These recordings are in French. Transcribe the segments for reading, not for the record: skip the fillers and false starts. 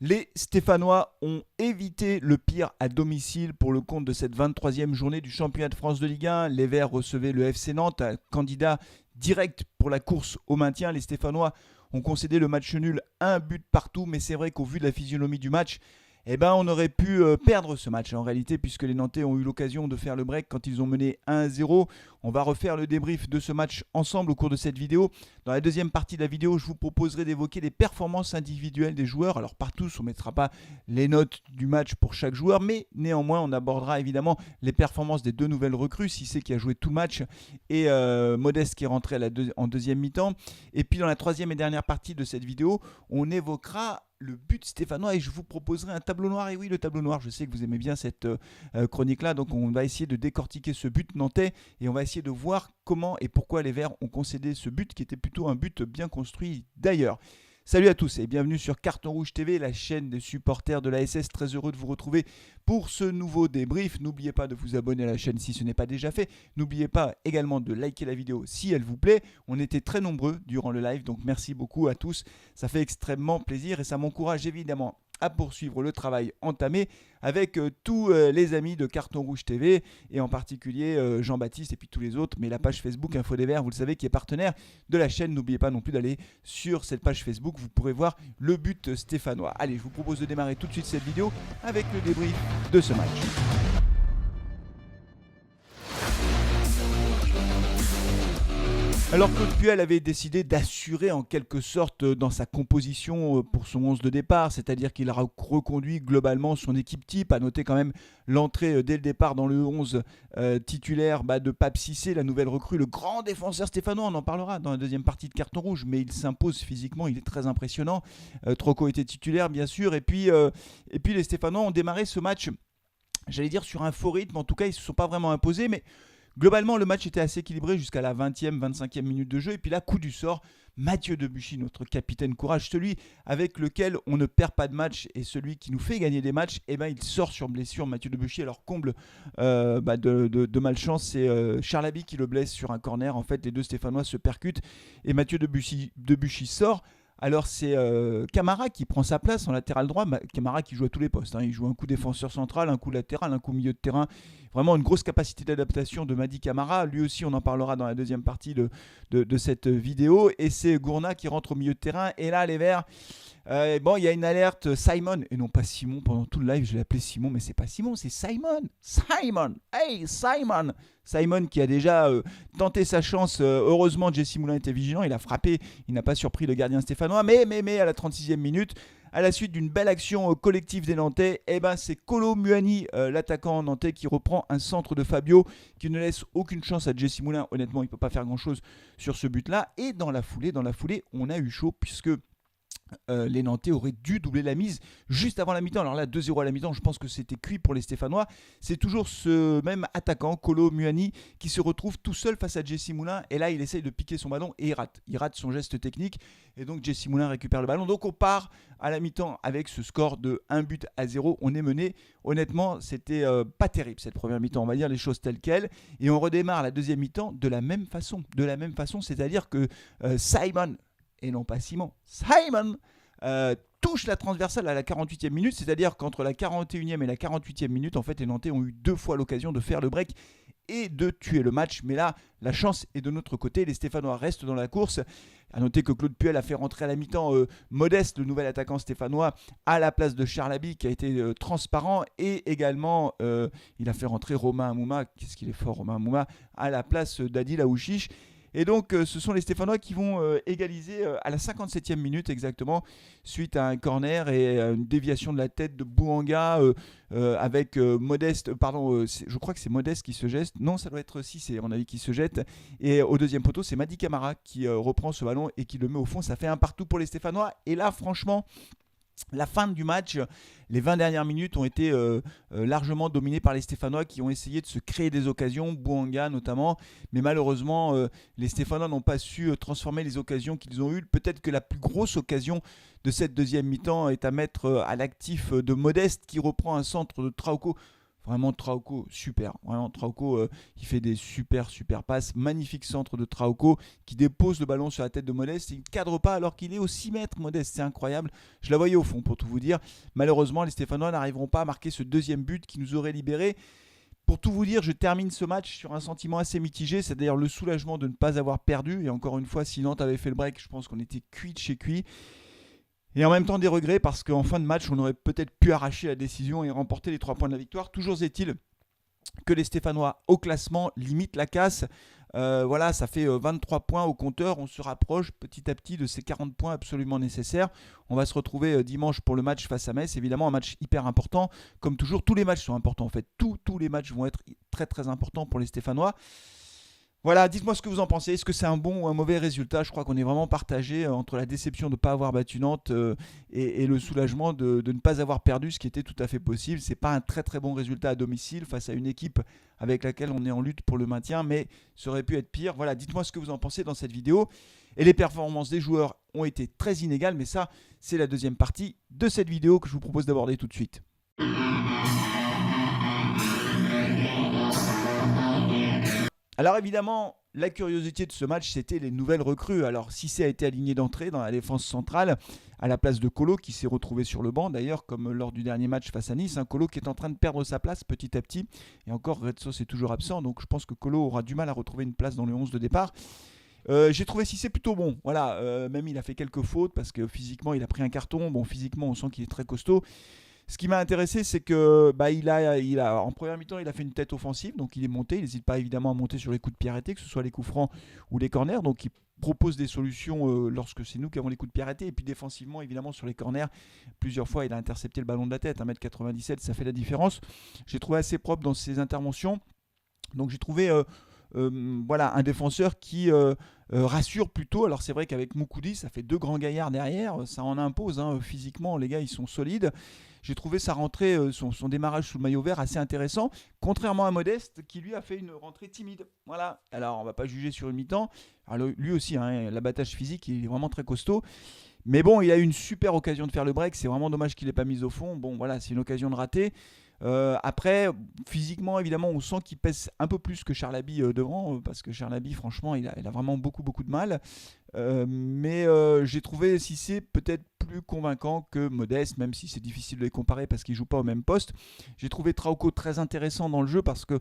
Les Stéphanois ont évité le pire à domicile pour le compte de cette 23e journée du championnat de France de Ligue 1. Les Verts recevaient le FC Nantes, un candidat direct pour la course au maintien. Les Stéphanois ont concédé le match nul, un but partout, mais c'est vrai qu'au vu de la physionomie du match, on aurait pu perdre ce match en réalité, puisque les Nantais ont eu l'occasion de faire le break quand ils ont mené 1-0. On va refaire le débrief de ce match ensemble au cours de cette vidéo. Dans la deuxième partie de la vidéo, je vous proposerai d'évoquer les performances individuelles des joueurs. Alors par tous, on ne mettra pas les notes du match pour chaque joueur, mais néanmoins, on abordera évidemment les performances des deux nouvelles recrues, Cissé qui a joué tout le match et Modeste qui est rentré en deuxième mi-temps. Et puis dans la troisième et dernière partie de cette vidéo, on évoquera le but stéphanois et je vous proposerai un tableau noir. Et oui, le tableau noir, je sais que vous aimez bien cette chronique-là, donc on va essayer de décortiquer ce but nantais et on va essayer de voir comment et pourquoi les Verts ont concédé ce but qui était plutôt un but bien construit d'ailleurs. Salut à tous et bienvenue sur Carton Rouge TV, la chaîne des supporters de la SS. Très heureux de vous retrouver pour ce nouveau débrief. N'oubliez pas de vous abonner à la chaîne si ce n'est pas déjà fait. N'oubliez pas également de liker la vidéo si elle vous plaît. On était très nombreux durant le live, donc merci beaucoup à tous. Ça fait extrêmement plaisir et ça m'encourage évidemment à poursuivre le travail entamé avec tous les amis de Carton Rouge TV et en particulier Jean-Baptiste et puis tous les autres, mais la page Facebook Info des Verts, vous le savez, qui est partenaire de la chaîne. N'oubliez pas non plus d'aller sur cette page Facebook, vous pourrez voir le but stéphanois. Allez, je vous propose de démarrer tout de suite cette vidéo avec le débrief de ce match. Alors Claude Puel avait décidé d'assurer en quelque sorte dans sa composition pour son 11 de départ, c'est-à-dire qu'il a reconduit globalement son équipe type, à noter quand même l'entrée dès le départ dans le 11 titulaire de Pape Cissé, la nouvelle recrue, le grand défenseur stéphanois, on en parlera dans la deuxième partie de Carton Rouge, mais il s'impose physiquement, il est très impressionnant. Troco était titulaire bien sûr, et puis les Stéphanois ont démarré ce match, j'allais dire sur un faux rythme, en tout cas ils ne se sont pas vraiment imposés, mais globalement, le match était assez équilibré jusqu'à la 20e, 25e minute de jeu. Et puis là, coup du sort, Mathieu Debuchy, notre capitaine courage, celui avec lequel on ne perd pas de match et celui qui nous fait gagner des matchs, il sort sur blessure. Mathieu Debuchy, alors comble de malchance, c'est Charlaby qui le blesse sur un corner. En fait, les deux Stéphanois se percutent et Mathieu Debuchy sort. Alors c'est Camara qui prend sa place en latéral droit. Camara qui joue à tous les postes. Il joue un coup défenseur central, un coup latéral, un coup milieu de terrain. Vraiment une grosse capacité d'adaptation de Mady Camara. Lui aussi, on en parlera dans la deuxième partie de cette vidéo. Et c'est Gourna qui rentre au milieu de terrain. Et là, les Verts... il y a une alerte Simon, et non pas Simon, pendant tout le live je l'ai appelé Simon, mais c'est pas Simon, c'est Simon. Hey Simon. Simon qui a déjà tenté sa chance, heureusement Jesse Moulin était vigilant, il a frappé, il n'a pas surpris le gardien stéphanois, mais à la 36e minute, à la suite d'une belle action collective des Nantais, c'est Kolo Muani, l'attaquant nantais, qui reprend un centre de Fabio, qui ne laisse aucune chance à Jesse Moulin, honnêtement il ne peut pas faire grand chose sur ce but là, et dans la foulée on a eu chaud puisque les Nantais auraient dû doubler la mise juste avant la mi-temps. Alors là, 2-0 à la mi-temps, je pense que c'était cuit pour les Stéphanois. C'est toujours ce même attaquant, Kolo Muani, qui se retrouve tout seul face à Jesse Moulin. Et là, il essaye de piquer son ballon et il rate. Il rate son geste technique. Et donc, Jesse Moulin récupère le ballon. Donc, on part à la mi-temps avec ce score de 1-0. On est mené. Honnêtement, c'était pas terrible cette première mi-temps. On va dire les choses telles quelles. Et on redémarre la deuxième mi-temps de la même façon. C'est-à-dire que Simon... et non pas Simon touche la transversale à la 48e minute, c'est-à-dire qu'entre la 41e et la 48e minute, en fait, les Nantais ont eu deux fois l'occasion de faire le break et de tuer le match. Mais là, la chance est de notre côté. Les Stéphanois restent dans la course. A noter que Claude Puel a fait rentrer à la mi-temps Modeste, le nouvel attaquant stéphanois, à la place de Charlaby, qui a été transparent. Et également, il a fait rentrer Romain Amouma, qu'est-ce qu'il est fort Romain Amouma, à la place d'Adil Aouchiche. Et donc, ce sont les Stéphanois qui vont égaliser à la 57e minute exactement, suite à un corner et une déviation de la tête de Bouanga avec Modeste. Je crois que c'est Modeste qui se jette. Non, ça doit être Cissé, à mon avis, qui se jette. Et au deuxième poteau, c'est Mady Camara qui reprend ce ballon et qui le met au fond. Ça fait un partout pour les Stéphanois. Et là, franchement... la fin du match, les 20 dernières minutes ont été largement dominées par les Stéphanois qui ont essayé de se créer des occasions, Bouanga notamment, mais malheureusement les Stéphanois n'ont pas su transformer les occasions qu'ils ont eues. Peut-être que la plus grosse occasion de cette deuxième mi-temps est à mettre à l'actif de Modeste qui reprend un centre de Trauco. Vraiment Trauco, super. Vraiment Trauco, il fait des super passes. Magnifique centre de Trauco qui dépose le ballon sur la tête de Modeste. Il ne cadre pas alors qu'il est au 6 mètres, Modeste. C'est incroyable. Je la voyais au fond pour tout vous dire. Malheureusement, les Stéphanois n'arriveront pas à marquer ce deuxième but qui nous aurait libérés. Pour tout vous dire, je termine ce match sur un sentiment assez mitigé, c'est d'ailleurs le soulagement de ne pas avoir perdu. Et encore une fois, si Nantes avait fait le break, je pense qu'on était cuit de chez cuit. Et en même temps des regrets parce qu'en fin de match, on aurait peut-être pu arracher la décision et remporter les 3 points de la victoire. Toujours est-il que les Stéphanois au classement limitent la casse. Voilà, ça fait 23 points au compteur. On se rapproche petit à petit de ces 40 points absolument nécessaires. On va se retrouver dimanche pour le match face à Metz. Évidemment, un match hyper important. Comme toujours, tous les matchs sont importants en fait. Tous les matchs vont être très importants pour les Stéphanois. Voilà, dites-moi ce que vous en pensez. Est-ce que c'est un bon ou un mauvais résultat? Je crois qu'on est vraiment partagé entre la déception de ne pas avoir battu Nantes et le soulagement de ne pas avoir perdu, ce qui était tout à fait possible. C'est pas un très bon résultat à domicile face à une équipe avec laquelle on est en lutte pour le maintien, mais ça aurait pu être pire. Voilà, dites-moi ce que vous en pensez dans cette vidéo. Et les performances des joueurs ont été très inégales, mais ça, c'est la deuxième partie de cette vidéo que je vous propose d'aborder tout de suite. Alors évidemment, la curiosité de ce match, c'était les nouvelles recrues. Alors Cissé a été aligné d'entrée dans la défense centrale à la place de Colo qui s'est retrouvé sur le banc d'ailleurs comme lors du dernier match face à Nice. Colo qui est en train de perdre sa place petit à petit. Et encore, Red Sauce est toujours absent, donc je pense que Colo aura du mal à retrouver une place dans le 11 de départ. J'ai trouvé Cissé plutôt bon. Voilà, même il a fait quelques fautes parce que physiquement il a pris un carton. Bon, physiquement on sent qu'il est très costaud. Ce qui m'a intéressé, c'est que en première mi-temps, il a fait une tête offensive, donc il est monté. Il n'hésite pas évidemment à monter sur les coups de pied arrêtés, que ce soit les coups francs ou les corners. Donc il propose des solutions lorsque c'est nous qui avons les coups de pied arrêtés. Et puis défensivement, évidemment, sur les corners, plusieurs fois, il a intercepté le ballon de la tête. 1m97, ça fait la différence. J'ai trouvé assez propre dans ses interventions. Donc j'ai trouvé voilà, un défenseur qui rassure plutôt. Alors c'est vrai qu'avec Moukoudi, ça fait 2 grands gaillards derrière, ça en impose. Physiquement, les gars, ils sont solides. J'ai trouvé sa rentrée, son démarrage sous le maillot vert assez intéressant, contrairement à Modeste qui lui a fait une rentrée timide. Voilà. Alors on va pas juger sur une mi-temps. Alors, lui aussi, l'abattage physique, il est vraiment très costaud. Mais bon, il a eu une super occasion de faire le break. C'est vraiment dommage qu'il n'ait pas mis au fond. Bon, voilà, c'est une occasion de rater. Après, physiquement, évidemment, on sent qu'il pèse un peu plus que Charlaby devant, parce que Charlaby, franchement, il a vraiment beaucoup de mal. Mais j'ai trouvé Cissé peut-être plus convaincant que Modeste, même si c'est difficile de les comparer parce qu'ils ne jouent pas au même poste. J'ai trouvé Trauco très intéressant dans le jeu parce que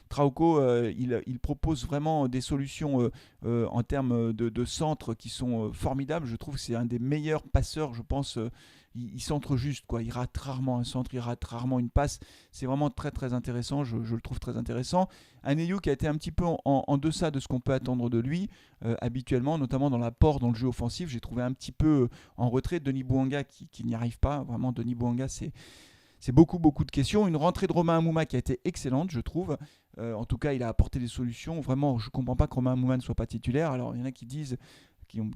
Trauco, il propose vraiment des solutions en termes de centre qui sont formidables. Je trouve que c'est un des meilleurs passeurs, je pense. Il centre juste, quoi. Il rate rarement un centre, il rate rarement une passe. C'est vraiment très intéressant, je le trouve très intéressant. Un Ayou qui a été un petit peu en deçà de ce qu'on peut attendre de lui habituellement, notamment dans l'apport dans le jeu offensif. J'ai trouvé un petit peu en retrait Denis Bouanga qui n'y arrive pas. Vraiment, Denis Bouanga, c'est beaucoup de questions. Une rentrée de Romain Amouma qui a été excellente, je trouve. En tout cas, il a apporté des solutions. Vraiment, je ne comprends pas que Romain Amouma ne soit pas titulaire. Alors, il y en a qui disent,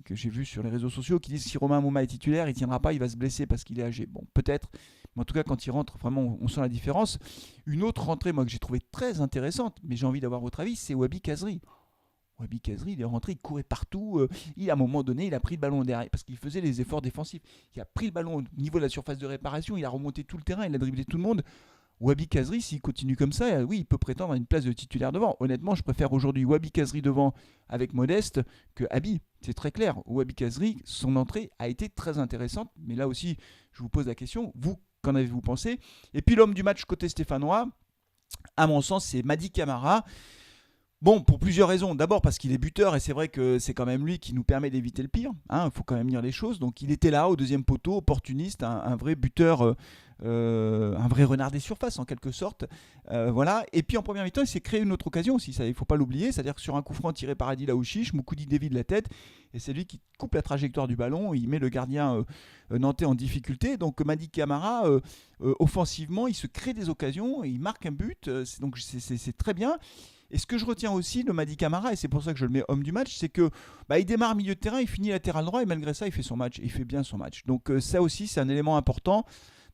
que j'ai vu sur les réseaux sociaux, qui disent que si Romain Amouma est titulaire, il ne tiendra pas, il va se blesser parce qu'il est âgé. Bon, peut-être. Mais en tout cas, quand il rentre, vraiment, on sent la différence. Une autre rentrée, moi, que j'ai trouvée très intéressante, mais j'ai envie d'avoir votre avis, c'est Wabi Kazri. Wabi Kazri, il est rentré, il courait partout. À un moment donné, il a pris le ballon derrière parce qu'il faisait les efforts défensifs. Il a pris le ballon au niveau de la surface de réparation, il a remonté tout le terrain, il a dribblé tout le monde. Wabi Kazri, s'il continue comme ça, oui, il peut prétendre à une place de titulaire devant. Honnêtement, je préfère aujourd'hui Wabi Kazri devant avec Modeste que Abi. C'est très clair. Wabi Kazri, son entrée a été très intéressante. Mais là aussi, je vous pose la question, vous, qu'en avez-vous pensé? Et puis l'homme du match côté stéphanois, à mon sens, c'est Mady Camara. Bon, pour plusieurs raisons. D'abord parce qu'il est buteur et c'est vrai que c'est quand même lui qui nous permet d'éviter le pire. Il faut quand même dire les choses. Donc il était là au deuxième poteau, opportuniste, un vrai buteur, un vrai renard des surfaces en quelque sorte. Voilà. Et puis en première mi-temps, il s'est créé une autre occasion aussi. Ça, il ne faut pas l'oublier. C'est-à-dire que sur un coup franc tiré par Adil Aouchiche, Moukoudi dévie de la tête et c'est lui qui coupe la trajectoire du ballon. Il met le gardien nantais en difficulté. Donc Mady Camara, offensivement, il se crée des occasions, il marque un but. Donc c'est très bien. Et ce que je retiens aussi de Mady Camara, et c'est pour ça que je le mets homme du match, c'est que il démarre milieu de terrain, il finit latéral droit et malgré ça, il fait son match. Il fait bien son match. Donc ça aussi, c'est un élément important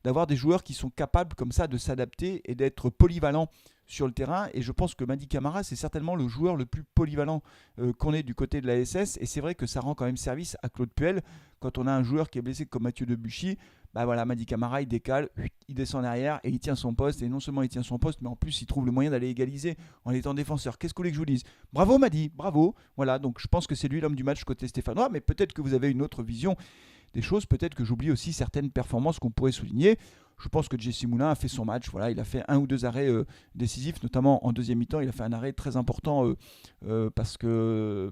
d'avoir des joueurs qui sont capables comme ça de s'adapter et d'être polyvalents sur le terrain. Et je pense que Mady Camara, c'est certainement le joueur le plus polyvalent qu'on ait du côté de la SS. Et c'est vrai que ça rend quand même service à Claude Puel. Quand on a un joueur qui est blessé comme Mathieu Debuchy, bah voilà, Mady Camara il décale, il descend derrière et il tient son poste, et non seulement il tient son poste, mais en plus il trouve le moyen d'aller égaliser en étant défenseur. Qu'est-ce que vous voulez que je vous dise? Bravo Mady, bravo. Voilà, donc je pense que c'est lui l'homme du match côté stéphanois, mais peut-être que vous avez une autre vision des choses, peut-être que j'oublie aussi certaines performances qu'on pourrait souligner. Je pense que Jesse Moulin a fait son match. Voilà, il a fait un ou deux arrêts décisifs, notamment en deuxième mi-temps. Il a fait un arrêt très important parce que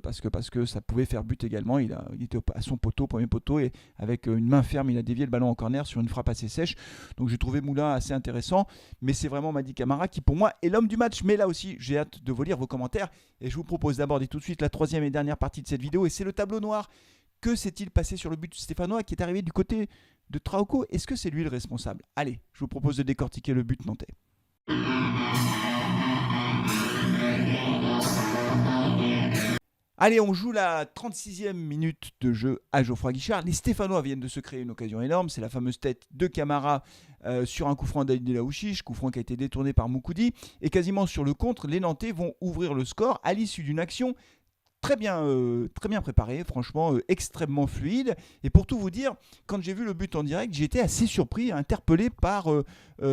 ça pouvait faire but également. Il était à son poteau, premier poteau, et avec une main ferme, il a dévié le ballon en corner sur une frappe assez sèche. Donc j'ai trouvé Moulin assez intéressant. Mais c'est vraiment Mady Camara qui, pour moi, est l'homme du match. Mais là aussi, j'ai hâte de vous lire vos commentaires. Et je vous propose d'aborder tout de suite la troisième et dernière partie de cette vidéo. Et c'est le tableau noir. Que s'est-il passé sur le but stéphanois qui est arrivé du côté de Trauco? Est-ce que c'est lui le responsable? Allez, je vous propose de décortiquer le but nantais. Allez, on joue la 36e minute de jeu à Geoffroy Guichard. Les Stéphanois viennent de se créer une occasion énorme. C'est la fameuse tête de Camara sur un coup franc d'Adil Aouchiche, coup franc qui a été détourné par Moukoudi. Et quasiment sur le contre, les Nantais vont ouvrir le score à l'issue d'une action très bien préparé, franchement extrêmement fluide. Et pour tout vous dire, quand j'ai vu le but en direct, j'ai été assez surpris, interpellé par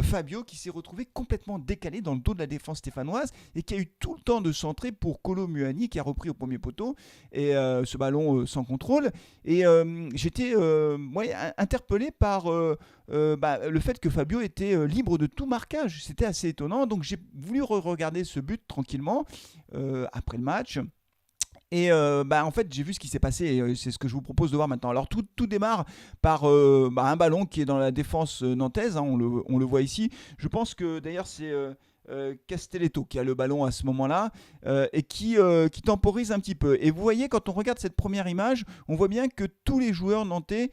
Fabio qui s'est retrouvé complètement décalé dans le dos de la défense stéphanoise et qui a eu tout le temps de centrer pour Kolo Muani qui a repris au premier poteau et ce ballon sans contrôle. Et j'étais interpellé par le fait que Fabio était libre de tout marquage. C'était assez étonnant. Donc j'ai voulu regarder ce but tranquillement après le match. Et en fait, j'ai vu ce qui s'est passé et c'est ce que je vous propose de voir maintenant. Alors, tout démarre par un ballon qui est dans la défense nantaise, hein, on le voit ici. Je pense que d'ailleurs, c'est Castelletto qui a le ballon à ce moment-là et qui temporise un petit peu. Et vous voyez, quand on regarde cette première image, on voit bien que tous les joueurs nantais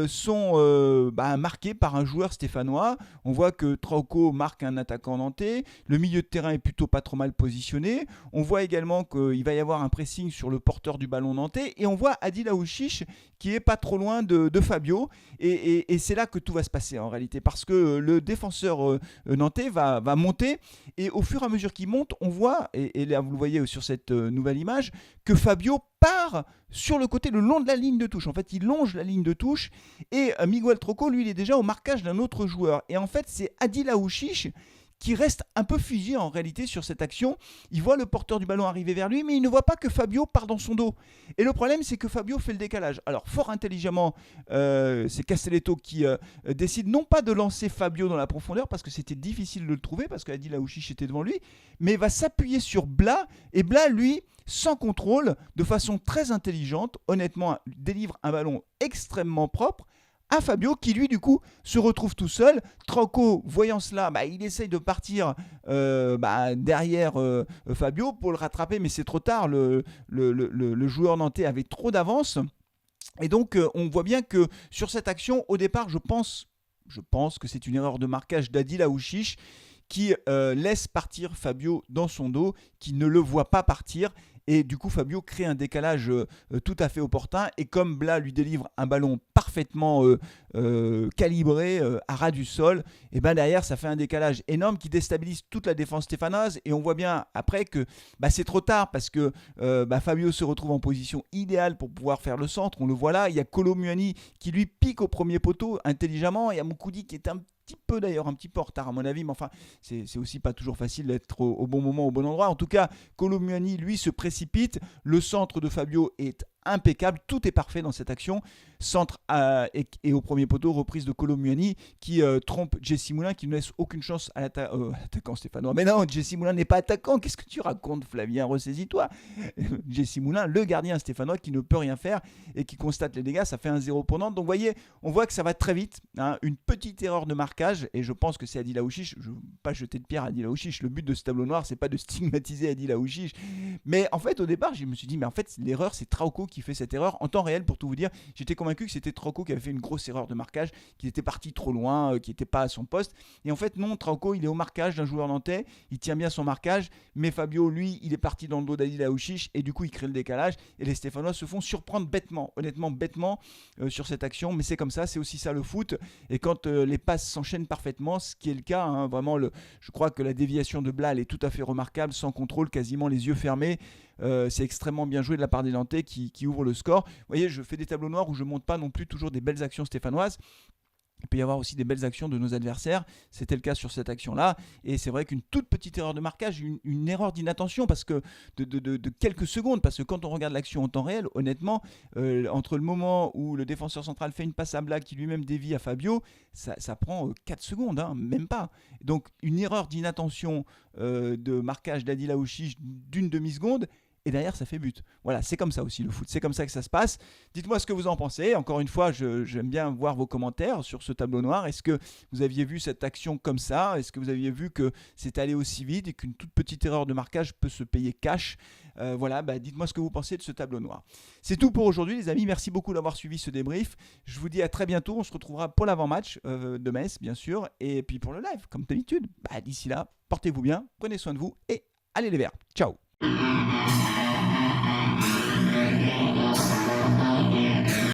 sont marqués par un joueur stéphanois. On voit que Trauco marque un attaquant nantais. Le milieu de terrain est plutôt pas trop mal positionné. On voit également qu'il va y avoir un pressing sur le porteur du ballon nantais. Et on voit Adil Aouchiche qui est pas trop loin de Fabio. Et c'est là que tout va se passer en réalité. Parce que le défenseur nantais va monter. Et au fur et à mesure qu'il monte, on voit, et là vous le voyez sur cette nouvelle image, que Fabio part sur le côté, le long de la ligne de touche. En fait, il longe la ligne de touche et Miguel Trauco, lui, il est déjà au marquage d'un autre joueur. Et en fait, c'est Adil Aouchiche qui reste un peu figé en réalité sur cette action. Il voit le porteur du ballon arriver vers lui, mais il ne voit pas que Fabio part dans son dos. Et le problème, c'est que Fabio fait le décalage. Alors, fort intelligemment, c'est Castelletto qui décide non pas de lancer Fabio dans la profondeur, parce que c'était difficile de le trouver, parce qu'Adil Aouchiche était devant lui, mais va s'appuyer sur Blas, et Blas, lui, sans contrôle, de façon très intelligente, honnêtement, délivre un ballon extrêmement propre, à Fabio qui lui du coup se retrouve tout seul. Trauco, voyant cela, il essaye de partir derrière Fabio pour le rattraper, mais c'est trop tard, le joueur nantais avait trop d'avance. Et donc on voit bien que sur cette action, au départ, je pense que c'est une erreur de marquage d'Adil Aouchiche qui laisse partir Fabio dans son dos, qui ne le voit pas partir. Et du coup, Fabio crée un décalage tout à fait opportun. Et comme Blas lui délivre un ballon parfaitement calibré à ras du sol, et derrière, ça fait un décalage énorme qui déstabilise toute la défense stéphanoise. Et on voit bien après que c'est trop tard parce que Fabio se retrouve en position idéale pour pouvoir faire le centre. On le voit là. Il y a Kolo Muani qui lui pique au premier poteau intelligemment. Il y a Moukoudi qui est un petit peu en retard à mon avis, mais enfin c'est aussi pas toujours facile d'être au bon moment, au bon endroit. En tout cas, Kolo Muani lui se précipite, le centre de Fabio est impeccable, tout est parfait dans cette action, centre et au premier poteau, reprise de Kolo Muani qui trompe Jesse Moulin, qui ne laisse aucune chance à l'attaquant stéphanois. Mais non, Jesse Moulin n'est pas attaquant, qu'est-ce que tu racontes Flavien, ressaisis-toi. Jesse Moulin, le gardien stéphanois qui ne peut rien faire et qui constate les dégâts, ça fait 1-0 pour Nantes. Donc vous voyez, on voit que ça va très vite, hein, une petite erreur de marquage, et je pense que c'est Adil Aouchiche. Je ne veux pas jeter de pierre à Adil Aouchiche, le but de ce tableau noir c'est pas de stigmatiser Adil Aouchiche, mais en fait au départ je me suis dit mais en fait l'erreur c'est Trauco qui fait cette erreur. En temps réel, pour tout vous dire, j'étais convaincu que c'était Trauco qui avait fait une grosse erreur de marquage, qu'il était parti trop loin, qu'il n'était pas à son poste. Et en fait, non, Trauco, il est au marquage d'un joueur nantais, il tient bien son marquage, mais Fabio, lui, il est parti dans le dos d'Adil Aouchiche et du coup, il crée le décalage. Et les Stéphanois se font surprendre bêtement, honnêtement bêtement, sur cette action. Mais c'est comme ça, c'est aussi ça le foot. Et quand les passes s'enchaînent parfaitement, ce qui est le cas, hein, vraiment, je crois que la déviation de Blas, elle est tout à fait remarquable, sans contrôle, quasiment les yeux fermés. C'est extrêmement bien joué de la part des Nantais qui ouvrent le score. Vous voyez, je fais des tableaux noirs où je ne montre pas non plus toujours des belles actions stéphanoises. Il peut y avoir aussi des belles actions de nos adversaires. C'était le cas sur cette action-là. Et c'est vrai qu'une toute petite erreur de marquage, une erreur d'inattention parce que de quelques secondes, parce que quand on regarde l'action en temps réel, honnêtement, entre le moment où le défenseur central fait une passe à Black qui lui-même dévie à Fabio, ça prend 4 secondes, hein, même pas. Donc une erreur d'inattention de marquage d'Adil Aouchiche d'une demi-seconde, et derrière ça fait but. Voilà, c'est comme ça aussi le foot, c'est comme ça que ça se passe. Dites-moi ce que vous en pensez. Encore une fois, j'aime bien voir vos commentaires sur ce tableau noir. Est-ce que vous aviez vu cette action comme ça? Est-ce que vous aviez vu que c'est allé aussi vite et qu'une toute petite erreur de marquage peut se payer cash? Voilà, dites-moi ce que vous pensez de ce tableau noir. C'est tout pour aujourd'hui les amis, merci beaucoup d'avoir suivi ce débrief. Je vous dis à très bientôt, on se retrouvera pour l'avant-match de Metz bien sûr, et puis pour le live comme d'habitude. D'ici là, portez-vous bien, prenez soin de vous et allez les Verts. Ciao.